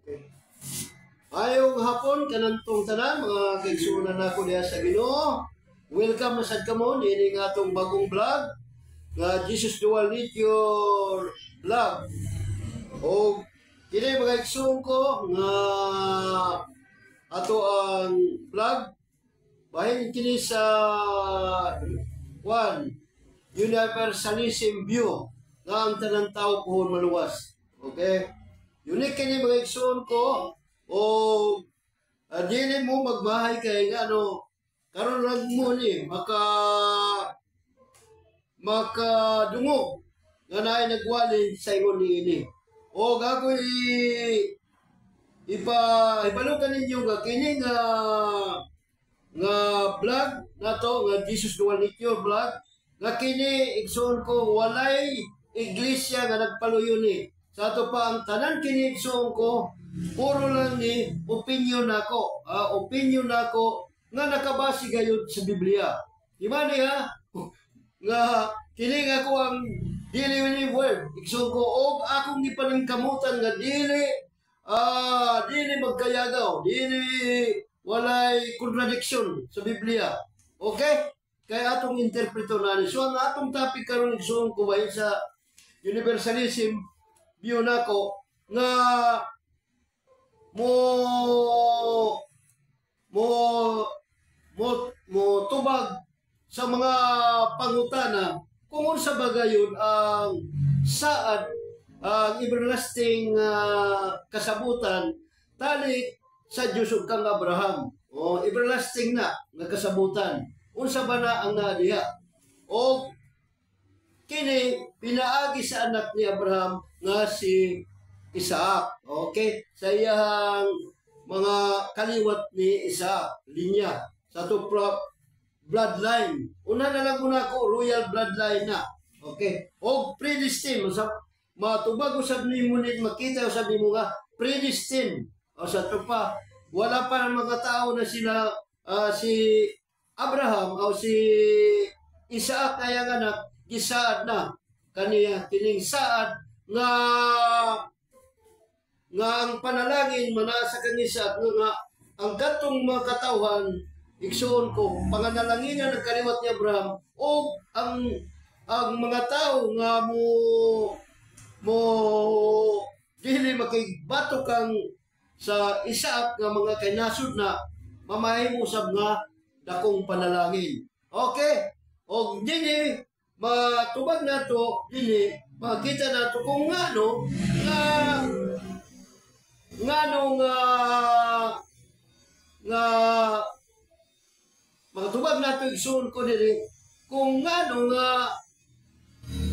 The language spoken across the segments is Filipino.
Okay. Ayong hapon kanantong tanan mga kaigsuonan nako diha sa Ginoo. Welcome na sad kamo niini nga atong bagong vlog nga Jesus Dual Nature vlog. O kini mga kaigsuon ko nga ato ang vlog bahin kini sa universalism view nga ang tanang tao pohon maluwas. Okay? Unique kini mga igsoon ko o dili mo magbahay kay nga ano karon lang mo ni makadungo nga naay nagwali sa ingon niini. O gagoy ibalukan ninyo nga kini nga vlog nato nga Jesus Dual Nature vlog nga kini igsoon ko walay iglesia nga nagpaluyo ni. Sa ato pa ang tanan kini igsoon ko puro lang ni opinion nako. Opinion nako nga nakabase gayud sa Biblia. Di ba niya? Nga kini nga ko ang dili word. Igsoon ko og akong gipaningkamutan nga dili magkayagaw, dili walay contradiction sa Biblia. Okay? Kaya atong interpreto na ni. So ang atong topic karon igsoon ko bahin sa universalism view nako nga mo tubag sa mga pangutana kung unsa ba gayon ang saad ang everlasting kasabutan tali sa Dios ug kang Abraham. O everlasting na nga kasabutan. Unsa ba na ang naadiha? O kini pinaagi sa anak ni Abraham nga si Isaac. Okay? Sa iyang mga kaliwat ni Isaac, linya. Sa ito bloodline. Una na lang muna ko, royal bloodline na. Okay? O predestined. Matubag usab ni mo ni makita usab ni mo nga predestined. O sa ito pa, wala pa ng mga tao na sila si Abraham o si Isaac na yung anak, gisaad na kaniya kining saad nga ang panalangin manasa kanisa nga ang katong mga katawhan igsoon ko panganalangin ng kaliwat ni Abraham o ang mga tao nga mo dili makigbato kang sa Isaac nga mga kainasud na mamahimo usab nga dakong panalangin. Okay? O dili matubag na to, dili makita na to kung ngano matubag na to igsoon ko dili kung ngano nga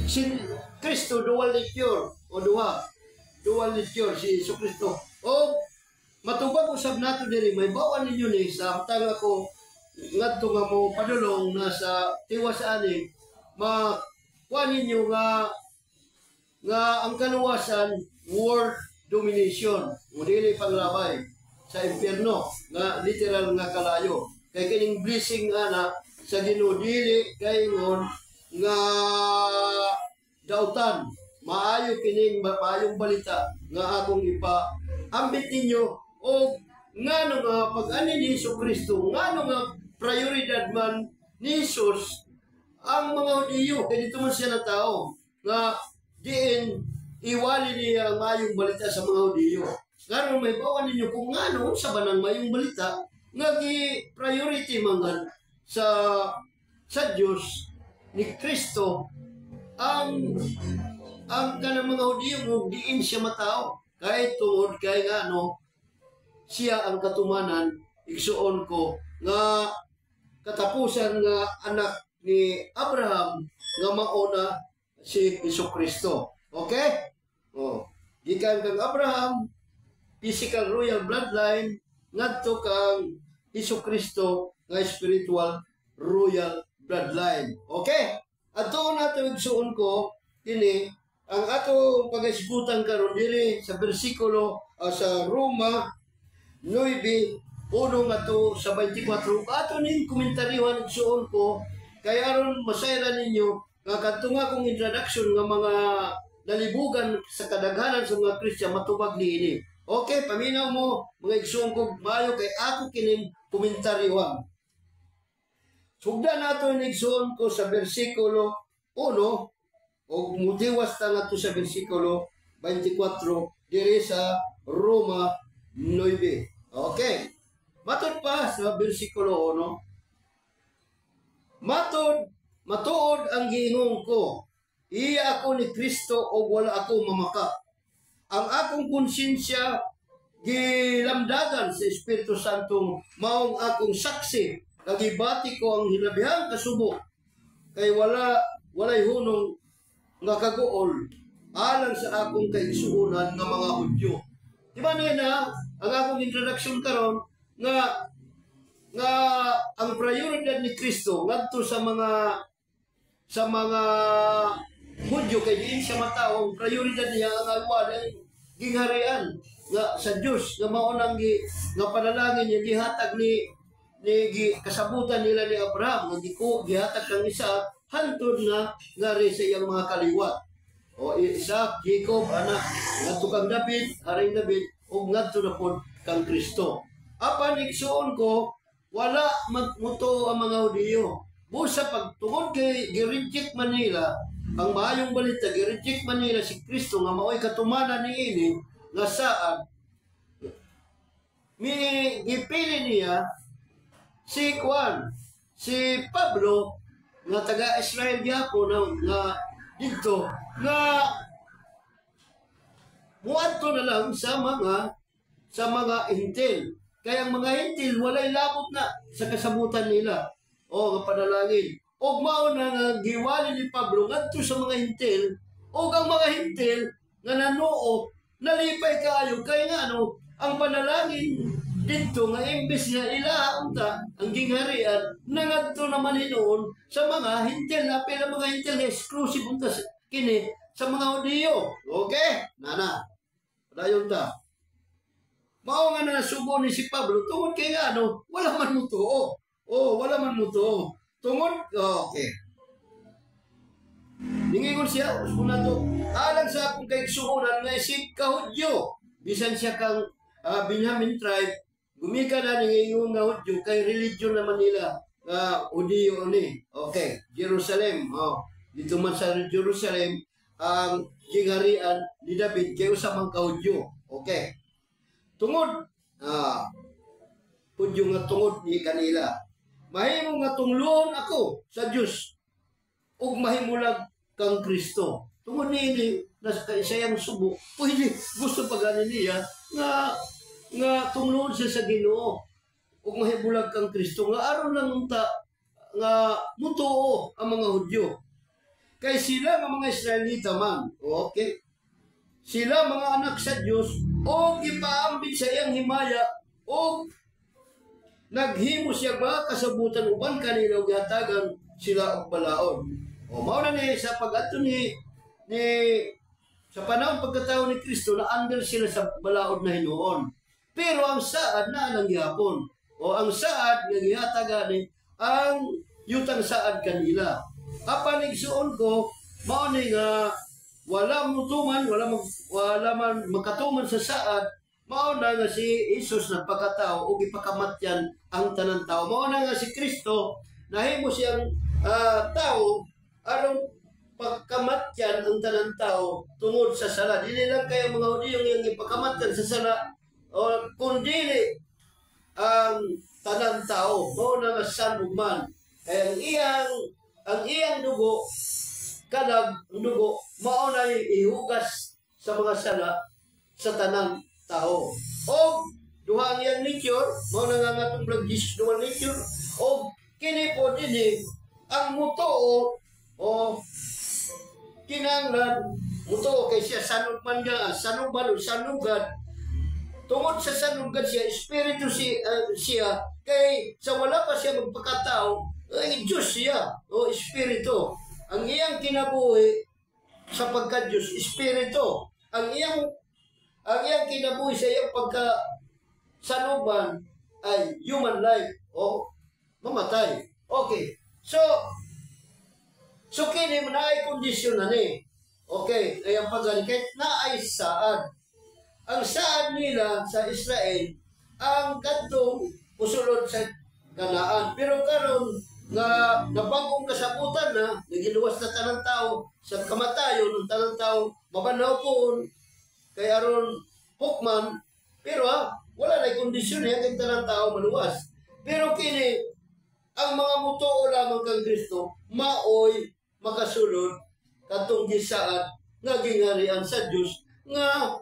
si Kristo dual nature o dual nature si Hesus Kristo. O matubag usab nato dili may bawan ninyo ni sa tanga ko ngadto nga mo padulong na sa tiwas ani makuha ninyo nga ang kaluwasan world domination o dili panglabay sa impyerno nga literal nga kalayo kay kining blessing ana sa Ginoo dili kay ngon nga dautan maayo kining maayong balita nga akong ipaambit ninyo o ngano nga pag-ani ni Jesucristo ngano nga prioridad man ni Jesus ang mga Hudiyo kay dito man siya na tao nga diin iwali niya ang mayong balita sa mga Hudiyo. Karon may bawan ninyo kung ngano sa banang mayong balita nga gi-priority man sa Dios ni Kristo ang kanang mga Hudiyo mo diin siya matao kay tungod kay ngano siya ang katumanan igsuon ko nga katapusan nga anak ni Abraham nga mauna si Jesucristo. Okay? Oh, gikan kang Abraham physical royal bloodline ngadto kang Jesucristo nga spiritual royal bloodline. Okay? Adto nato igsuon ko kini ang ato pagasigutan karon dili sa bersikulo sa Roma 9 uno nga to sa 24 ato ning komentaryohan igsuon ko kay aron masayra ninyo nga kadto nga kong introduction nga mga nalibugan sa kadaghanan sa mga Kristiyan matubag niini. Okay, paminaw mo, mga igsoon ko, maayo kay ako kining komentaryohan. Sugdan nato yung igsoon ko sa versikulo 1, o mutiwas ta nga to sa versikulo 24, diri sa Roma 9. Okay. Matod pa sa versikulo 1, matuod ang giingong ko, iya ako ni Kristo o wala ako mamaka. Ang akong konsensya gilamdagan sa Espiritu Santo maong akong saksi, kagibati ko ang hilabihang kasubok, kay walay hunong nga kaguol alang sa akong kaigsuunan nga mga Hudyo. Di ba na ang akong introduction karon nga ang prioridad ni Kristo ngadto sa mga Hudyo, kay diin siya matao, ang prioridad niya ang agwad ang gingharian nga sa Dios nga maunang nga panalangin niya gihatag ni kasabutan nila ni Abraham nga gihatag kang isa hantod nga ri sa iyang mga kaliwat. O Isaac, Jacob, anak ngadto kang David, haring David, ug ngadto na pod kang Kristo. Apan igsuon ko, wala magmuto ang mga Hudiyo. Busa pagtungod kay gi-reject man nila ang maayong balita, gi-reject man nila si Kristo nga maoy katumanan niini nga saan gipili niya si Pablo nga taga-Israel gyapon nga dito nga muadto na lang sa mga Hintil. Kaya ang mga Hintil walay labot na sa kasabutan nila o nga panalangin. O mao na nga giwali ni Pablo ngadto sa mga Hintil, o ang mga Hintil nga nanuo nalipay kaayo kay nga ang panalangin dito nga imbes nga ilaunta ang gingharian nangadto naman hinuon sa mga Hintil, apil ang mga Hintil exclusive unta kini sa mga Hudiyo. Okay? Nana. Dayon ta. Mao nga nasubo ni si Pablo tungod kay nga wala man mo tuo. Wala man mo tuo. Tungod, okay. Ningingon siya, una to, alang sa akong kaigsuunan nga isip ka Hudyo. Bisan siya kang Benjamin tribe, gumika na ningingon nga Hudyo, kay religion naman nila, Hudiyo ni. Okay, Jerusalem. Dito man sa Jerusalem, ang gingharian ni David, kay usamang ka Hudyo. Okay. Tungod, Hudyo nga tungod ni kanila. Mahimo nga tungluon ako sa Dios ug mahimulag kang Kristo. Tungod niini nasa isayang subo, pwede gusto pagani niya nga tungluon siya sa Ginoo ug mahimulag kang Kristo nga aron lang unta nga mutuo ang mga Hudyo. Kay sila nga mga Israelita man, okay? Sila mga anak sa Dios o gipaambit sa iyang himaya o naghimo siya ba kasabutan uban kanila ug gihatagan sila og balaod. O mao na ni sa pag-adto ni sa panahon pagkatao ni Kristo na under sila sa balaod na hinuon. Pero ang saad na lang gihapon. O ang saad nga gihatagan ni ang yutang saad kanila. Apan igsuon ko mao ni nga wala mutuman, wala man makatuman sa saad. Mao na nga si Jesus nagpakatao o ipakamatyan ang tanang tao. Mao na nga si Kristo nahimo siyang tao aron pagkamatyan ang tanang tao tungod sa sala. Dili lang kay mga Hudiyo yang ipakamatyan sa sala o kundi ang tanang tao. Mao na nga sanugman. Kaya ang iyang dugo kalag dugo mao na ihugas sa mga sala sa tanang tao. O duha ang iyang nature, mao na nga atong vlog duha nature, o kini po dinhi ang mutuo o kinanglan mutuo kay siya sanugman nga sanugan o sanugad. Tungod sa sanugad siya, espiritu siya kay sa wala pa siya magpakatao, ay Diyos siya o espiritu. Ang iyang kinabuhi sa pagka-Diyos, espiritu. Ang iyang kinabuhi sa iyang pagka-sanuban ay human life o mamatay. Okay. So kini mo na ay kondisyon na ni. Okay. Ay ang pagani kahit na ay saad. ang saad nila sa Israel ang kadtong usulod sa Kanaan. Pero karon nga nabagong kasabutan na nagiluwas na tanang tao sa kamatayon ng tanang tao mabanaw po kay aron hukman, pero wala na kondisyon yan kay tanang tao maluwas. Pero kini ang mga mutuo lamang kang Kristo maoy makasulod katong gisaad nga gingarian sa Dios nga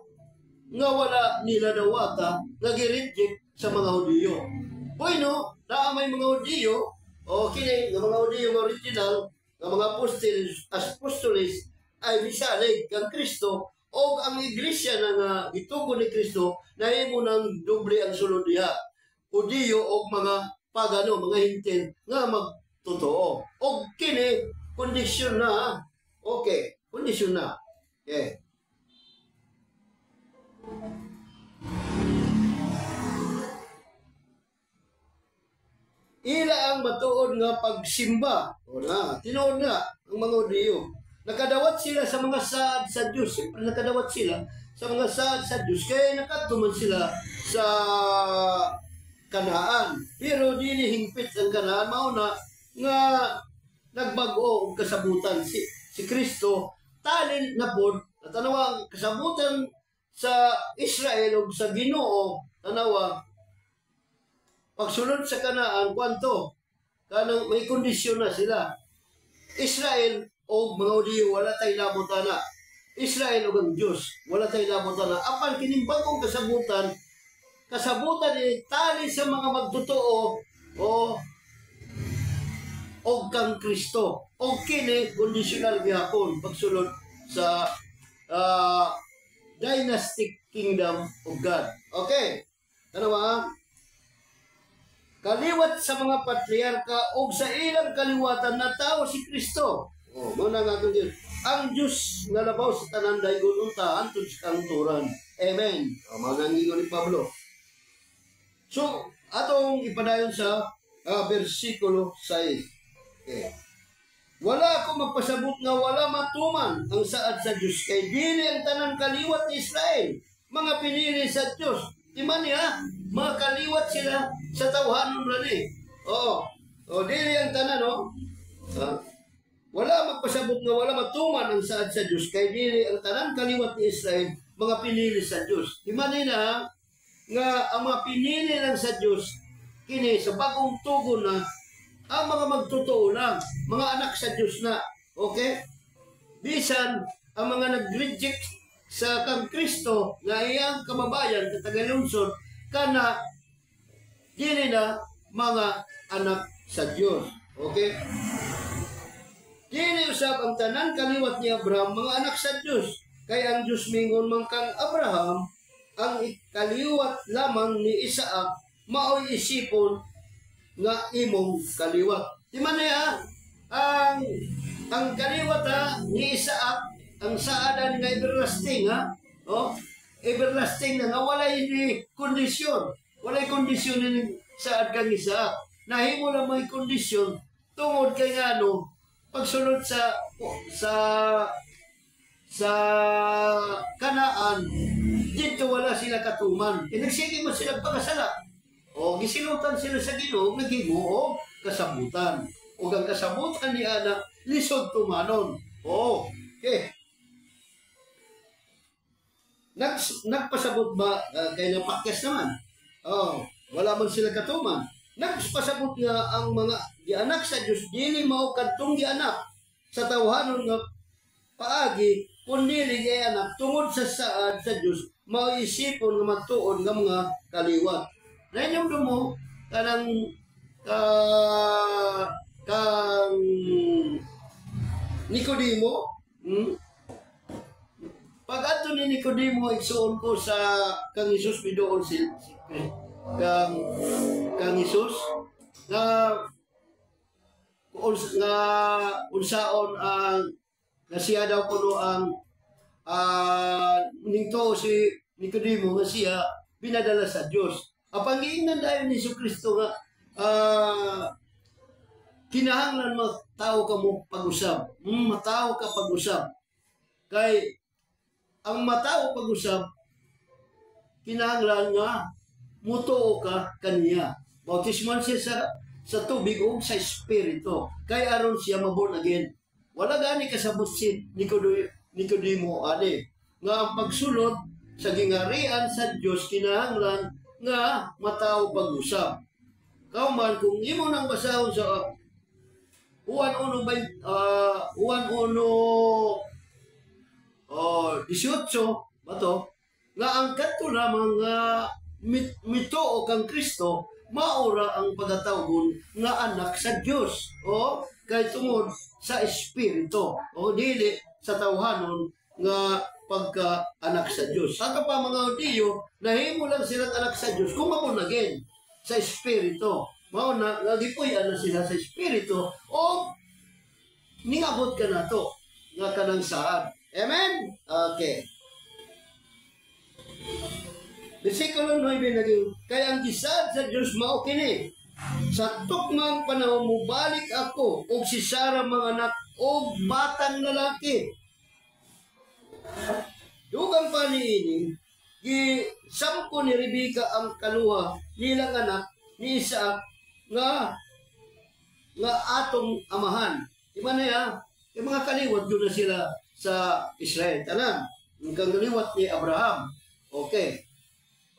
wala nila dawata nga gi-reject sa mga Hudiyo. Bueno, may mga Hudiyo o kini nga mga Hudiyo original nga mga apostoles ay bisalig kang Kristo o ang iglesia na nga gitugon ni Kristo nahimo ng doble ang sulod diha. Hudiyo o mga pagano, mga hintil nga magtotoo. O kini kondisyon na. Okay, kondisyon na. Okay. Ila ang matuod nga pagsimba. O na, tinuod na ang mga Hudiyo. Nakadawat sila sa mga saad sa Diyos. Siyempre, nakadawat sila sa mga saad sa Diyos. Kaya nakatuman sila sa Kanaan. Pero dili hingpit ang Kanaan. Mauna nga nagbago og kasabutan. Si Kristo, talin na po, tanawang kasabutan sa Israel o sa Ginoo, tanawa, pagsunod sa Kanaan, kwanto? Kanang may kondisyon na sila. Israel o mga Hudiyo, wala tayo labotana. Israel o ang Diyos, wala tayo labotana. Apan kining bagong kasabutan ni tali sa mga magtotoo o kang Kristo. O kini, conditional gihapon, pagsunod sa dynastic kingdom of God. Okay? Ano ba? Kaliwat sa mga patriarka o sa ilang kaliwatan na tao si Kristo. Muna nga itong Diyos. Ang Diyos nga labaw sa tananday gununtahan to sa kanturan. Amen. Magangingon ni Pablo. So, atong ipadayon sa versikulo 6. Okay. Wala ako magpasabot nga wala matuman ang saad sa Diyos kay dili ang tanang kaliwat ni Israel. Mga pinili sa Diyos. Iman niya, mga kaliwat sila sa tawhanon rani. Dili ang tanan, no? Wala magpasabot nga wala matuman ang saad sa Diyos kay dili ang tanang kaliwat ni Israel, mga pinili sa Diyos. Iman niya, nga ang mga pinili lang sa Diyos, kini sa bagong tugon na, ang mga magtotoo lang, mga anak sa Diyos na. Okay? Bisan, ang mga nag-reject sa kang Kristo na iyang kamabayan katagalungsod kana dili na mga anak sa Dios. Okay? Dili usab ang tanan kaliwat ni Abraham mga anak sa Dios. Kay ang Dios mingon man kang Abraham ang kaliwat lamang ni Isaac maoy isipon nga imong kaliwat. Di man ang kaliwat ni Isaac ang saadan nga everlasting everlasting na nga walay ni kondisyon. Walay kondisyon ni saad kang Isaac. Nahimo lang may kondisyon tungod kay ngano pagsunod sa Kanaan dito wala sila katuman. Nagsige mo sila pagkasala. Gisinutan sila sa Ginoo naghimo og kasabutan. Ug ang kasabutan ni ana lisod tumanon. Okay. Nagpasabot ba kay napakyas naman? Wala man sila katuman. Nagpasabot nga ang mga gianak sa Dios dili mao kadtong gianak sa tawhanon nga paagi kundi kay anak tungod sa saad sa Dios mao isipon nga magtuon nga mga kaliwat. Nainyong dumo kanang kang Nicodemo, pag ato ni Nicodemo igsuon ko sa kang Hesus bidoon kang Hesus na unsaon ang nga siya daw kuno ang ningto si Nicodemo nga siya binadala sa Dios. Apang giingnan dayon ni Jesucristo nga kinahanglan matao ka mo pag-usab. Matao ka pag-usab. Kay ang matao pag-usab kinahanglan nga mutuo ka kaniya. Bautismuhan siya sa tubig o sa espiritu. Kay aron siya maborn again. Wala gani kasabot si Nicodemo ani nga ang pagsulod sa gingarian sa Dios kinahanglan nga mataw pag-usap. Kauman kung imo nang basahon sa Juan 1:18 ba to? Nga ang kadto lamang nga mituo kang Kristo maura ang pagkatawgon nga anak sa Dios o kay tungod sa espiritu o dili sa tawhanon nga pagka-anak sa Diyos. Saka pa mga Hudiyo, nahimo lang silang anak sa Diyos kung mapunagin sa espiritu. Mao na, nagipuyan na sila sa espiritu o ningabot ka na to nga kanang saan. Amen? Okay. Versikulo 9 naging, kaya ang gisad sa Diyos mao kini. Sa tukmang panahon mubalik ako og si Sarah mga anak og batang lalaki. Dugang pa niini, gisampo ni Rebecca ang kaluha nilang anak ni Isaac nga atong amahan. Iba na ya, yung mga kaliwat doon na sila sa Israel. Tanan, yung kaliwat ni Abraham. Okay.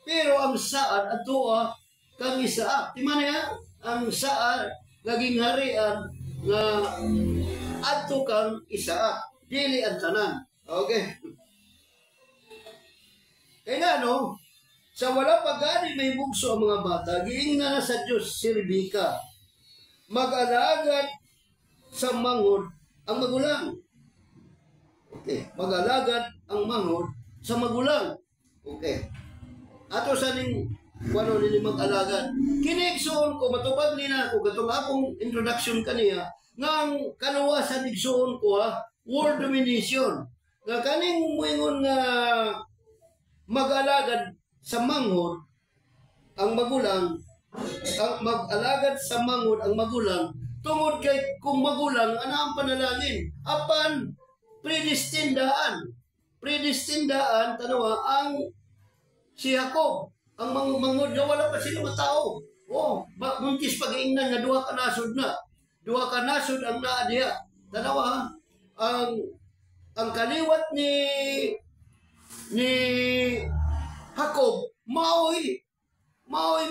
Pero ang saan at doa kang Isaac. Di man ya, ang saan naging harian nga adto kang Isaac. Dili ang tanan. Okay. Kaya nga no, sa wala pa gani may bugso ang mga bata, giingna na sa Diyos si Rebecca. Mag-alagad sa mangod ang magulang. Okay. Mag-alagad ang mangod sa magulang. Okay. Ato sa ning wano nini mag-alagad. Kinigsoon ko, matubag nila ako, katong akong introduction kaniya, nga ang kaluwasan igsoon ko world domination. Nga kaning muingon nga mag-alagad sa mangod ang magulang, ang mag-alagad sa mangod ang magulang, tungod kay kung magulang, ana ang panalangin, apan predestindaan, tanawa, ang si Jacob, ang mangod na wala pa sila matao. Oh, muntis pag-iingnan nga duha ka nasod na. Duha ka nasod ang naa diha. Tanawa, ang kaliwat ni Jacob, maoy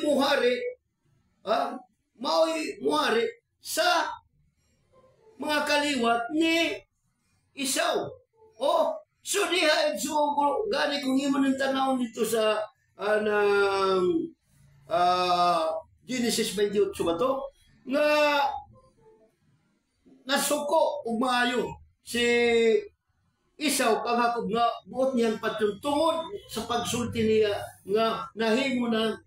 muhari, maoy muhari sa mga kaliwat ni Esau. Oh, so diha so gani kung imo nang tanaw dito sa Genesis 28 ba to? Nga nasuko ug maayo si Esau kang Jacob nga buot niyang patungtungod sa pagsulti niya nga nahimo na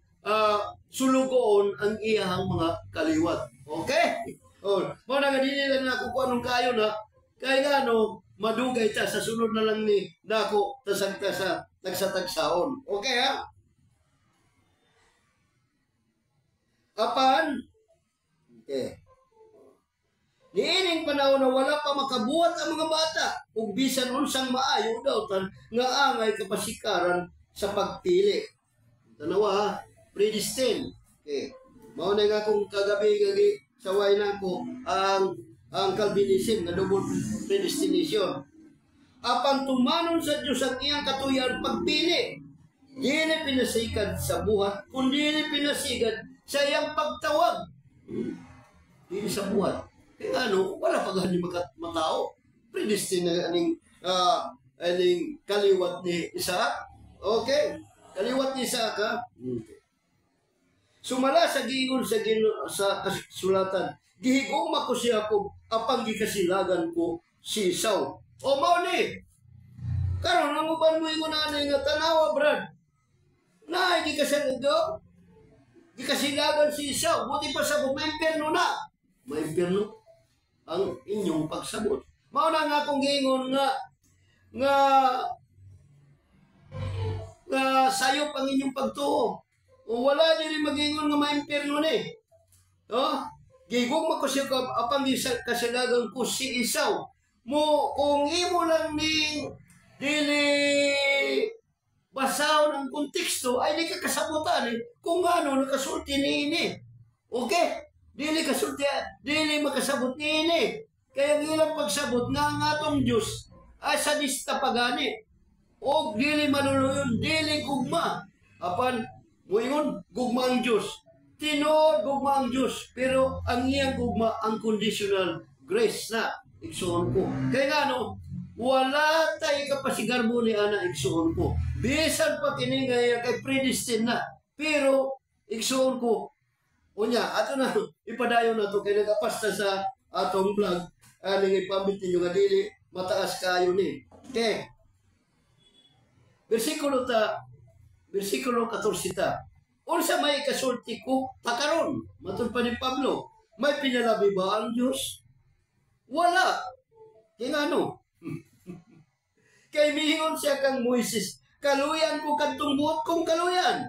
sulugoon ang iyahang mga kaliwat. Okay? Oh, mo na nga dili lang ako kung anong kayo na kay nga no madugay ta sa sunod na lang ni nako tasagta sa tagsatagsaon. Okay ha? Apan okay. Niining panahon na wala pa makabuhat ang mga bata ug bisan unsang maayo daw tan nga angay kapasikaran sa pagpili. Tanawa ha, predestined. Okay. Mao na nga kung kagabi saway na ko ang Calvinism na double predestination. Apan tumanon sa Diyos ang iyang katuyan pagpili. Dili pinasigad sa buhat, kundi pinasigad sa iyang pagtawag. Dili sa buhat. Kaya ano, wala pa gani matao. Predestined na aning kaliwat ni Isaac. Okay? Kaliwat ni Isaac ha? Okay. Sumala sa giingon sa kasulatan, gihigugma ko si Jacob, apang gikasilagan ko si Esau. O mao ni, karon ang uban mo ingon anay nga tanawa, brad. Na, gikasilagan si Esau. Buti pa sabot, may impyerno na. May impyerno ang inyong pagsabot. Mao na nga akong giingon nga sayop ang inyong pagtuo. O wala dili magingon nga maimpirno ni. Oh, gigugma ko siya apang kasilagan ko si Esau. Mo kung imo lang ning dili basahon ang konteksto ay di ka kasabutan kung ano nakasulti niini. Okay? Dili kasulti, dili makasabot niini. Kaya ang ilang pagsabot nga ang atong Diyos ay sadista pagani. O dili maluluyon, dili gugma. Apan, muingon, gugma ang Diyos. Tinood gugma ang Diyos. Pero ang iyang gugma, ang conditional grace na. Igsuon ko. Kaya nga no, wala tayo kapasigarbo ni ana igsuon ko. Bisan pa kini nga kay predestined na. Pero, igsuon ko, unya, ato na, ipadayon na to kay nagapasta sa atong vlog. Aning ipambit ninyo nga dili, mataas kayo ni. Okay. Versikulo 14 ta. Unsa may kasulti ko pakaron, matud pa ni Pablo. May pinalabi ba ang Diyos? Wala. Kaya ano? Kay mihingon siya kang Moises, kaluyan ko kadtong buot kong kaluyan.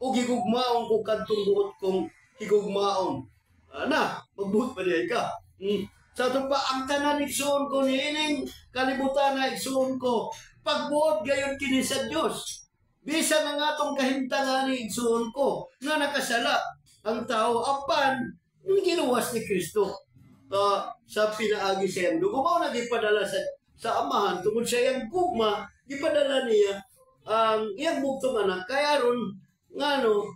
O higugmaon ko kadtong buot kong higugmaon. Ana, magbuot pa diay ka. Sa ito pa, ang tanan igsuon ko niining kalibutan na igsuon ko. Pagbuot gayon kini sa Diyos. Bisan ang atong kahintangan ni igsuon ko na nakasala ang tao apan ginuwas ni Kristo. Sa pinaagi sa iyang dugo, mao na gipadala sa amahan tungod sa iyang gugma, gipadala niya ang iyang bugtong anak. Kaya ron, ngano,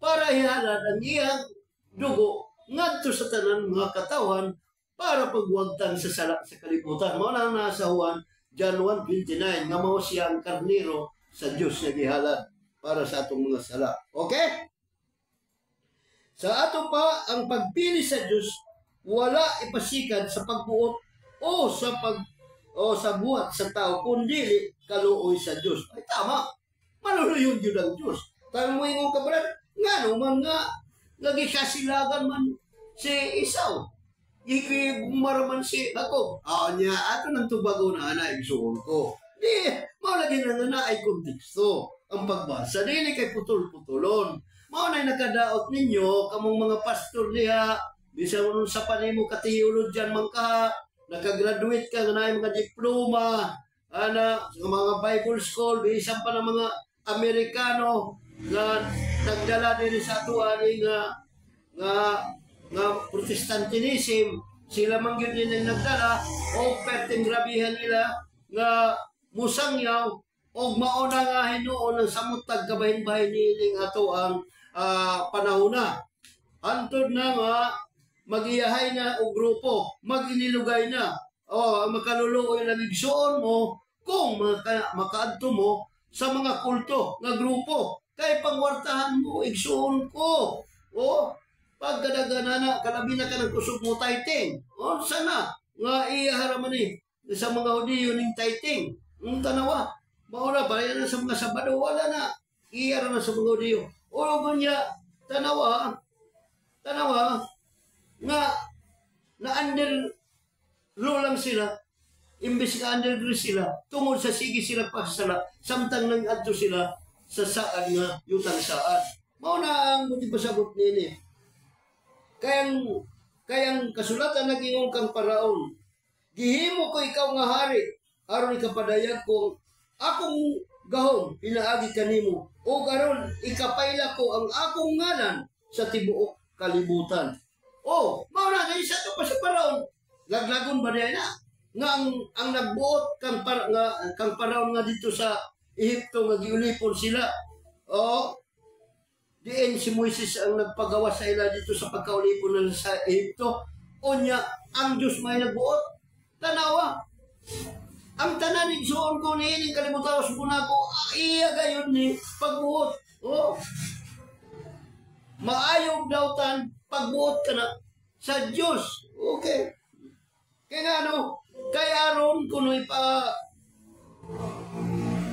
para ihalad ang iyang dugo ngadto sa tanan mga katawan para pagwagtan sa sala sa kalibutan. Mao na nasa Juan, John 1:29, nga mao siya ang karnero sa Diyos na gihalad para sa atong mga sala. Okay? Sa ato pa, ang pagpili sa Diyos, wala ipasikan sa pagbuot o sa buhat sa tao, kundi kaluoy sa Diyos. Ay tama, maluluyon yun ang Diyos. Tayo mo yung kabrad, nga naman nga, nagikasilagan man si Esau. Ikibumaraman si Jacob. Niya, ato ng tubago na ana, igsuon ko. Di, maulagi na nga ay konteksto. Ang pagbasa, dili kay putol-putulon. Maunay nakadaot ninyo, kamong mga pastor niya, bisa mo sa panimo katihulod man ka, nakagraduate ka, na mga diploma, sa mga Bible school, bisan pa ng mga Amerikano, na nagdala din sa atuani nga Protestantinism, sila man yun din ang nagdala, o perting grabihan nila, nga musangyaw, o mauna nga hinuon ang samutag kabahin-bahin niling ato ang panahon na. Antod na nga, magiyahay na o grupo, maginilugay na, o makaluluoy lang igsuon mo, kung makaadto mo sa mga kulto nga grupo. Kay pangwartahan mo, igsuon ko. O, pagkadagana na, kalabi na ka ng kusog mo tithing. O, sana, nga iyaharaman sa mga Hudiyo ning tithing. Ang tanawa, mauna ba yan sa mga Sabado, wala na. Iyara na sa mga Hudiyo. O, gunya, tanawa, nga, na-under law lang sila, imbes ka under grace sila, tungod sa sige sila pasala, samtang nang adto sila sa saan nga yutang saan. Mauna ang buti pasagot nini. Kayang kasulatan nagingong kang paraon. Gihimo ko ikaw nga hari, aron ikapadayag kong akong gahom, pinaagi kanimo. O karon ikapayla ko ang akong ngalan sa tibuok kalibutan. O, mauna na isa to pa sa paraon. Laglagon ba niya na? Nga ang nagbuot kang paraon nga dito sa Ehipto nga giulipon sila. O, diin si Moises ang nagpagawa sa ila dito sa pagkaulipon nila sa Ehipto. O niya, ang Diyos may nagbuot. Tanawa. Ang tanan igsuon ko ni ining kalimutawas muna ko, iya gayon ni pagbuot. O, maayong dautan, pagbuot ka na sa Diyos. Okay. Kaya nga ano, kaya aron kuno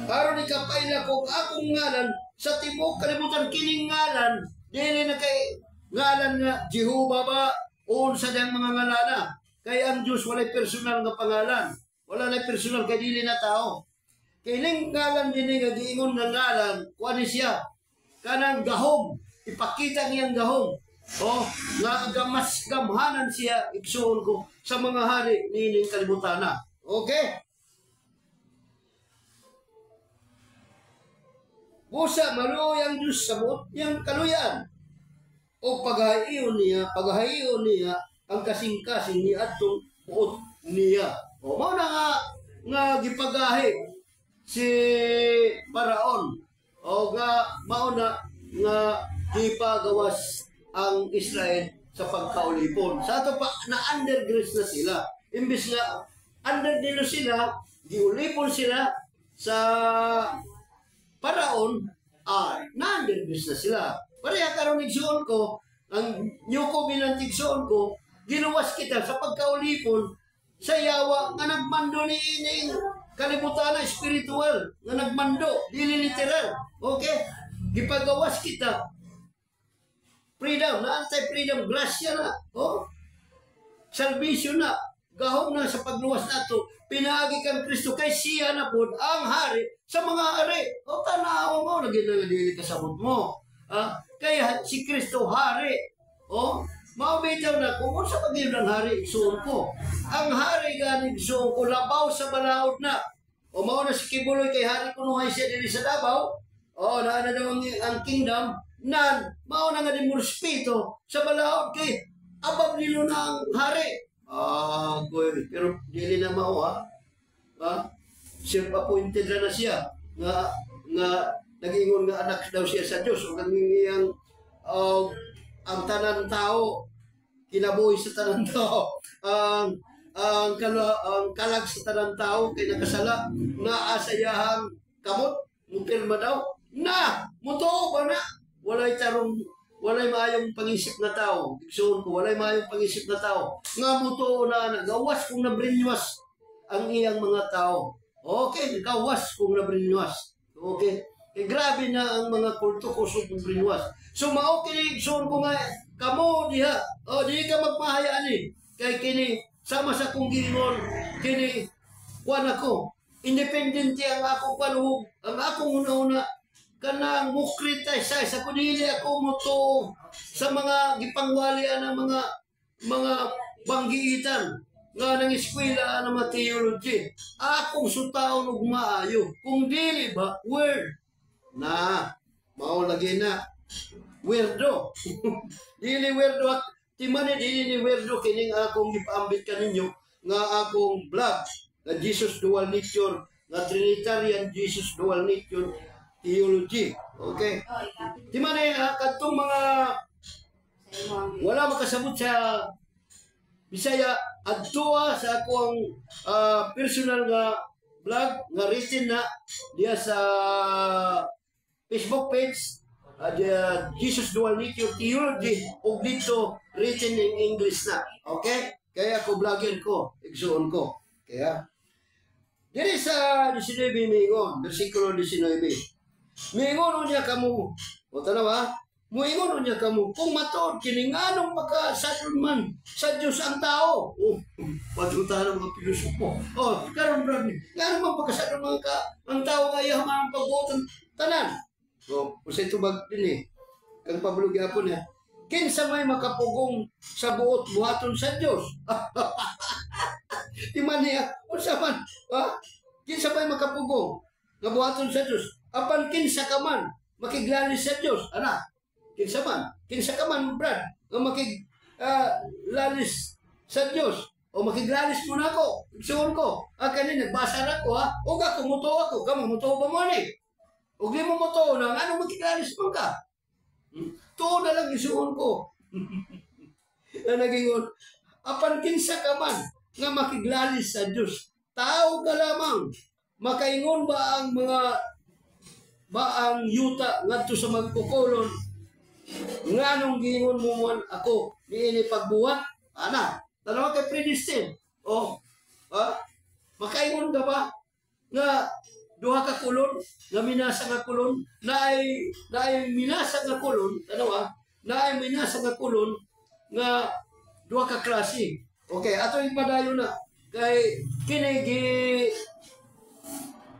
aron ikapayla ko akong ngalan sa tibok kalibutan kining ngalan, dili na kay ngalan nga Jehovah ba o sa diyang mga ngalana. Kaya ang Diyos walay personal nga pangalan. Wala na personal kay dili na tao. Kay ning ngalan din nga giingon nga ngalan, kuan siya kanang gahom, ipakita niyang gahom. O, nga mas gamhanan siya, igsuon ko, sa mga hari nining kalibutana. Okay? busa maluoy ang Diyos sa buot niyang kaluyan. O paghahiyon niya ang kasing-kasing ni atong buot niya. O mao na nga gipagahi si Paraon. O mao na nga gipagawas ang Israel sa pagkaulipon. Sa ato pa na under grace na sila. Imbis nga under nilo sila, giulipon sila sa Paraon, na-under grace na sila. Pareha karon igsuon ko, ang nyuko bilang tigsuon ko, giluwas kita sa pagkaulipon sa yawa nga nagmando ni kalibutan na spiritual nga nagmando, dili literal. Okay? Gipagawas kita. Freedom, naantay freedom, grasya na. Oh? Salvation na. Gahom na sa pagluwas nato. Pinaagi kang Kristo kay siya na po ang hari sa mga hari. O tanaw mo, naginalili ka sa mo. Kaya si Kristo hari. O, maubitaw na kung sa pag-ibig ng hari, igsuon ko. Ang hari ganing igsuon ko, labaw sa balaod na. O mauna si Kibuloy kay hari kunuhay siya dili sa Davao. O, naana daw ang kingdom. Nan, mauna nga din mo respeto sa balaod kay abab nilo na ang hari. Pero dili na mao self-appointed na siya. Nga nag-ingon nga anak daw siya sa Diyos. O iyang ang tanan tao, kinabuhi sa tanan tao. Ang kalag sa tanan tao kay nakasala na asayahang kamot, mupirma daw. Na, mutuo ba na? Walay tarong, walay maayong pangisip na tao. Igsuon ko, walay maayong pangisip na tao. Nga mutuo na nagawas kung nabrinwas ang iyang mga tao. Okay, nagawas kung nabrinwas. Okay? Grabe na ang mga kulto kusog kung brinwas. So, maokilig, igsuon ko nga, kamo diha. Di ka magpahayaan kay kini, sama sa kong gingon, kini, kuwan ako. Independente ang akong panuhog, ang akong una-una, kanang mukrita sa kunili ako muto sa mga gipangwalian ng mga banggiitan nga nang eskwela ng mga theology. Akong sutaon og maayo. Kung dili ba word na mao lagi na weirdo. Dili weirdo at timani dili weirdo kining akong gipaambit kaninyo nga akong vlog na Jesus dual nature, na Trinitarian Jesus dual nature theology. Okay? Di man katong mga wala makasabot sa Bisaya, adtua sa akong personal nga vlog nga written na diya sa Facebook page, Jesus Dual Nature Theology, o dito written in English na. Okay? Kaya ako vlogin ko, igsuon ko. Kaya diri sa 19 mingon, versikulo 19. Mingon niya kamo. O tanawa, muingon niya kamo. Kung matuod kini nganong pagkasadon man sa Dios ang tao. Pagkutahan ng mga pilosopo. Karon brad ni. Nganong man pagkasadon ang tao kaya man pagbuotan tanan. Usay tubag din kang Pablo gyapon niya. Kinsa may makapugong sa buot buhaton sa Dios. Di man niya, unsa man? Kinsa may makapugong nga buhaton sa Dios? Apan kinsa ka man makiglalis sa Dios, ana? Kinsa ka man, brad, nga makiglalis sa Dios. O makiglalis mo na ako. Igsuon ko. Kanina nagbasa na ko O ako muto ako. Kamo muto ba mo ni? O di mo muto na ano makiglalis mo ka? Tuo na lang igsuon ko. Na nagingon, apan kinsa ka man nga makiglalis sa Dios. Tao ka lamang. Makaingon ba ang yuta ngadto sa magkukulon nganong gingon mo man ako niini pagbuhat ana tanaw kay predestined makaingon ka ba nga duha ka kulon nga minasa nga kulon naay minasa nga kulon tanaw naay minasa nga kulon nga duha ka klase. Okay, ato ipadayon na kay kini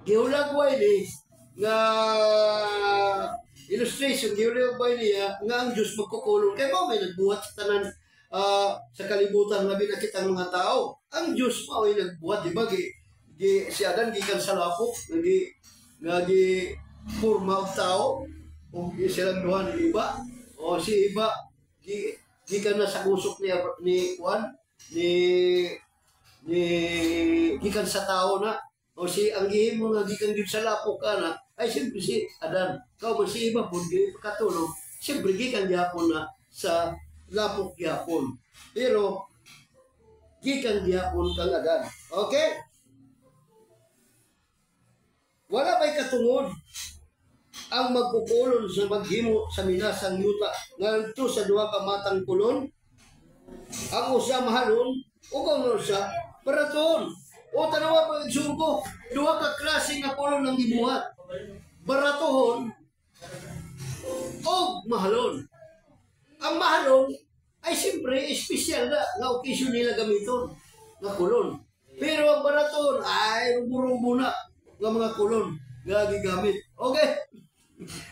gihulagway ni nga illustration gihulagway niya nga ang Diyos magkukulong kay mao may nagbuhat sa tanan sa kalibutan labi na kitang mga tao. Ang Diyos mao ay nagbuhat, di ba? Si Adan gikan sa lapok, porma og tao o silang duha ni iba o si iba gikan na sa kusok ni Juan ni gikan sa tao na o si ang gihimo nga gikan gyud sa lapok kana ay siyempre si Adan kao ba si iba pud di katulong siyempre gikan gyapon na sa lapok gyapon pero gikan gyapon kang Adan. Okay? Wala ba'y katungod ang magkukulon sa maghimo sa minasang yuta nganto sa duha ka matang kulon? Ang usa mahalon ug ang usa baraton. O tanawa pa igsugo, duha ka klase nga kulon ang gibuhat. Baratohon o mahalon. Ang mahalon ay siyempre espesyal na nga okasyon nila gamiton nga kulon. Pero ang baraton ay rubo-rubo na nga mga kulon nga gigamit. Okay?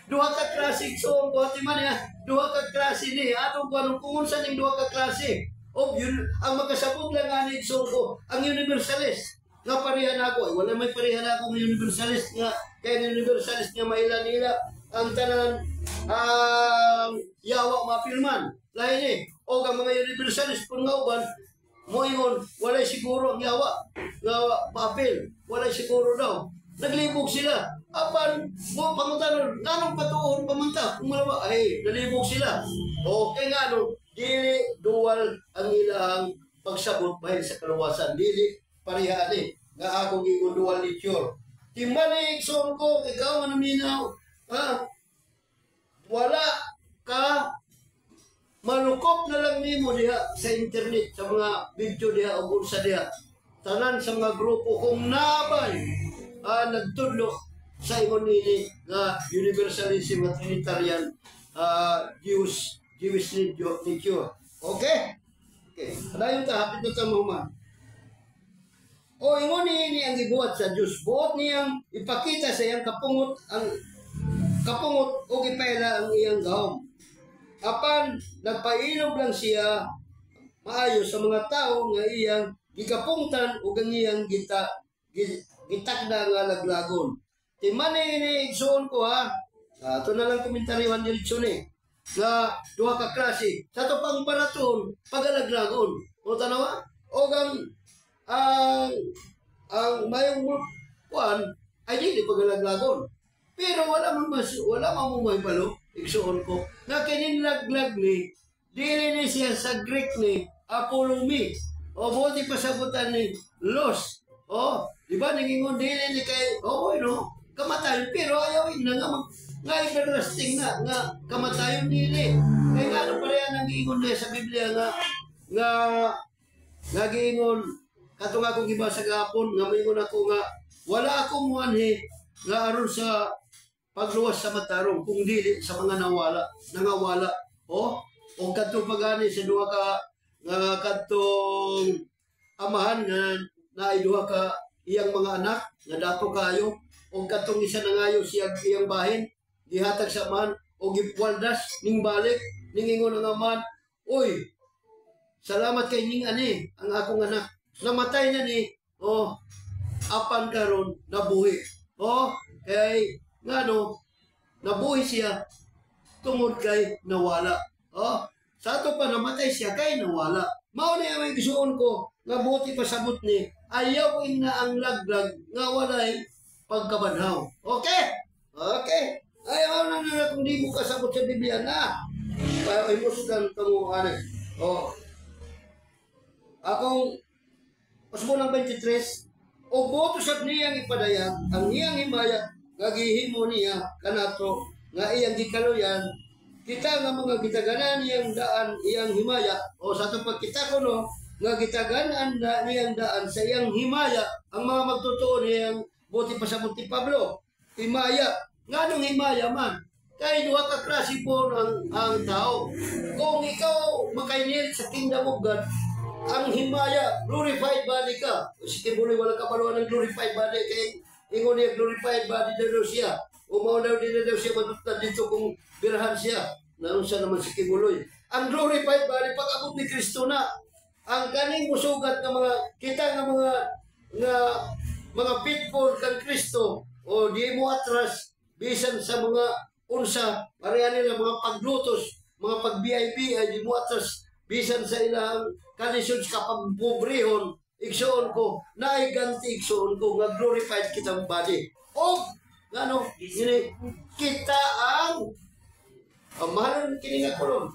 Duha ka klase so buhat man ya. Duha ka klase ni atong kung unsa ning duha ka klase. O yun ang makasabog lang ani so ang universalist nga pareha na ako. Wala may pareha na akong universalist nga kaya universalist nga mailan nila ang tanan yawa mapilman. Lain ni o ang mga universalist kung nga uban moingon walay siguro ang yawa nga mapil. Walay siguro daw. Naglibog sila. Apan, mo pangutanon, nanong patuon pamanta? Kung malawa, ay, nalibog sila. Okay nga, no, dili dual ang ilang pagsabot bahil sa kaluwasan. Dili parehas ni. Nga akong ingon dual nature. Timbalik, son ko, ikaw manaminaw. Ha? Wala ka malukop na lang nimo diha sa internet, sa mga video diha o bulsa diha. Tanan sa mga grupo kung nabay nagtudlo sa ingon nini nga universalism at Trinitarian Jewish nature. Okay? Okay. Adayon ta hapit na ta mahuman. O ingon nini ang gibuhat sa Dios. Buot niyang ipakita sa iyang kapungot o gipaila ang iyang gahom. Apan nagpainog lang siya maayo sa mga tao nga iyang gikapungtan o ang iyang gitakda nga laglagon. Timani ni igsoon ko ha. Ito na lang komentaryohan diretso ni. Nga duha ka klase. Sa to pang baraton, pagalaglagon. O tanawa? O ang mayong kuan ay di pagalaglagon. Pero wala man may balo. Igsoon ko. Nga kininlaglag ni dili ni siya sa Greek ni Apollomi. O buti pasabutan ni Los. O, di ba nangingon dili ni kay no? Kamatayon pero ayaw na nga everlasting nga kamatayon dili. Kaya nga ano pareha nang giingon na sa Biblia nga giingon katong akong gibasa gahapon nga moingon ako nga wala akong muanhi nga aron sa pagluwas sa matarong kung dili sa mga nangawala. O kadto pagani sa duha ka nga kadtong amahan nga na duha ka iyang mga anak nga dato kayo o katong isa na ngayo siya iyang bahin gihatag sa man o gipwaldas ning balik ning ingon nga man oy salamat kay ning ani ang akong anak namatay na ni apan karon nabuhi kay ngano nabuhi siya tungod kay nawala sa ato pa namatay siya kay nawala mao na yung gisuon ko nga buti pasabot ni ayaw na ang laglag nga walay pagkabanhaw. Okay? Okay. Ayaw na kung di mo kasabot sa Biblia na. Ay mo sudan kamo ano. Akong pasbo ng 23 o boto sa niyang ipadayag ang iyang himaya gagihimo niya kanato nga iyang gikaluyan kita nga mga gitaganan iyang daan iyang himaya o sa to pagkita ko no nga gitaganan na niyang daan sa iyang himaya ang mga magtotoo niyang buti pasabot ni Pablo himaya nganong himaya man kay duha ka klase po ang tao kung ikaw makainil sa kingdom of God ang himaya glorified body ka sige buloy wala ka paruan ng glorified body kay ingon niya glorified body daw siya o mao daw siya matutad dito kung birahan siya nanon siya naman si Kibuloy ang glorified body pag-abot ni Kristo na ang kaning musugat ng mga kita nga mga pitfall kang Kristo o di mo atras bisan sa mga unsa, pareha nila mga paglutos, mga pag-VIP, ay dimuatas, bisan sa ilang kalisod sa pagpobrehon, igsoon ko, naiganti igsoon ko, nga glorified kitang body. O, ano, kita ang mahalan kini nga ko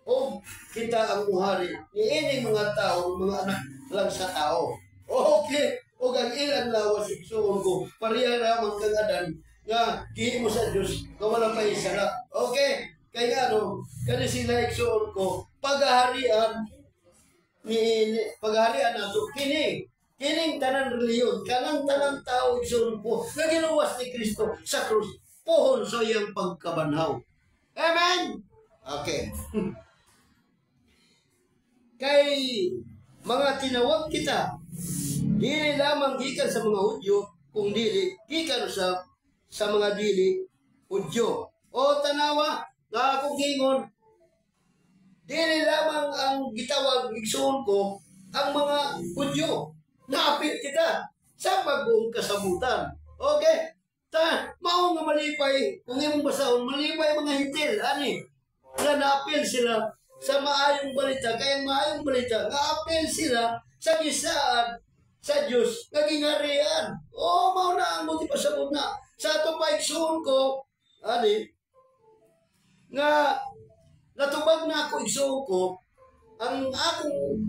o kita ang muhari ni ining mga tao, mga anak lang sa tao. Okay, o ang ilang lawas igsoon ko, pareha ramang kang adan, nga gihi mo sa Diyos, nga walang pahisala. Okay, kaya ano, kani sila igsoon ko, paghaharian nato, kining tanan reliyon, kanang tanan tao igsoon ko, nga giluwas ni Kristo sa krus, pohon sa iyang pagkabanhaw. Amen? Okay. Kay mga tinawag kita, dili lamang gikan sa mga Hudyo, kung dili gikan sa mga dili Hudyo. O tanawa, nga akong gingon, dili lamang ang gitawag igsoon ko ang mga Hudyo. Naapil kita sa bagong kasabutan. Okay? Mao nga malipay, kung imong basahon, malipay mga hintil, ani, nga naapil sila sa maayong balita, kaya maayong balita, nga-apel sila sa gisaan sa Diyos, nga gingharian. O, mao na ang buti pasabot na. Sa ito pa igsoon ko, ani, nga natubag na ako igsoon ko, ang akong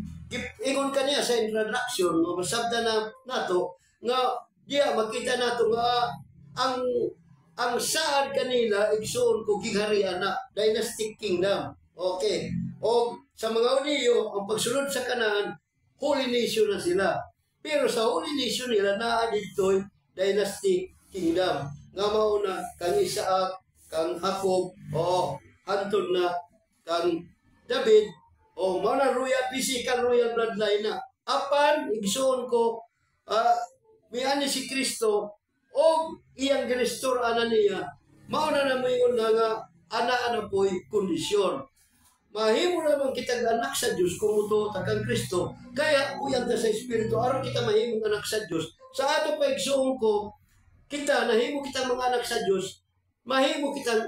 ingon kaniya sa introduction, nga masabda na nato, nga diya makita nato nga ang saan kanila igsoon ko gingharian na dynastic kingdom. Okay. O sa mga Hudyo, ang pagsunod sa Kanaan, holy nation na sila. Pero sa holy nation nila, dito'y dynastic kingdom. Nga mauna, kang Isaac, kang Jacob, o hantod na kang David, o mauna royal, physical royal bloodline na. Apan, igsoon ko, may ani si Kristo, o iyang girestor ana niya, mauna na mayon nga ana-ana po'y kondisyon. Mahimo naman kita anak sa Diyos kung ito takang Kristo. Kaya uyang ta sa Espiritu, aron kita mahimong anak sa Diyos. Sa ato pa igsuon ko, kita, nahimo kita mga anak sa Diyos, mahimo kita,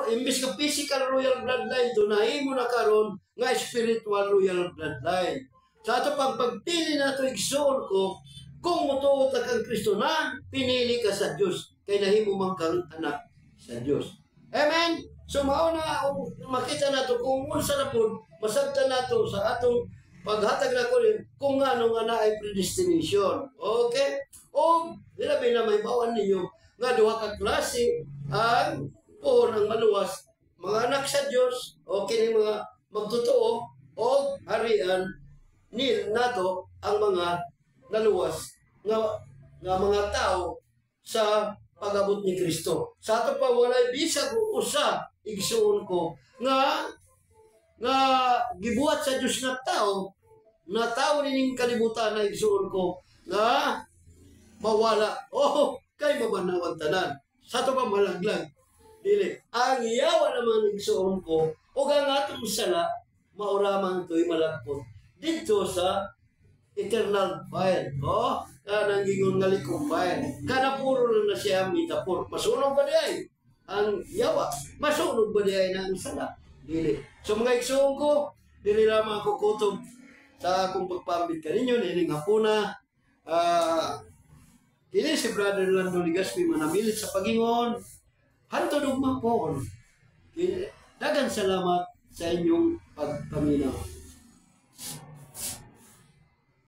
imbis ka physical royal bloodline to, nahimo na karon nga spiritual royal bloodline. Sa ato pang pagpili na ito igsuon ko, kung ito takang Kristo na, pinili ka sa Diyos, kay nahimo man kang anak sa Diyos. Amen? So mauna makita nato kung unsa na pud masabtan nato sa atong paghatag na kung ano nga naay predestination. Okay? O ilabi na may bawan ninyo nga duha ka klase ang pohon ang maluwas, mga anak sa Dios, o kini mga magtotoo o harian ni nato ang mga naluwas nga mga tao sa pag-abot ni Kristo. Sa ato pa walay bisag usa igsuon ko nga gibuhat sa Dios na tao nining kalibutan na igsuon ko nga mawala kay mabanawan tanan. Sa ato pa malaglag dili ang iyawa naman igsuon ko ug ang atong sala mauramang to'y malagpot dito sa eternal fire. Kanang gingon nga likong fire. Kana puro na siya mitapor. Masunog ba diay? Ang yawa. Masunog ba diay na ang sala? Dili. So mga igsoon ko, dili lamang ako kutob sa akong pagpambit kaninyo, niling hapuna. Dili si Brother Lando Ligaspi manamilit sa pagingon. Hantod ug mapon. Dagan salamat sa inyong pagpaminaw.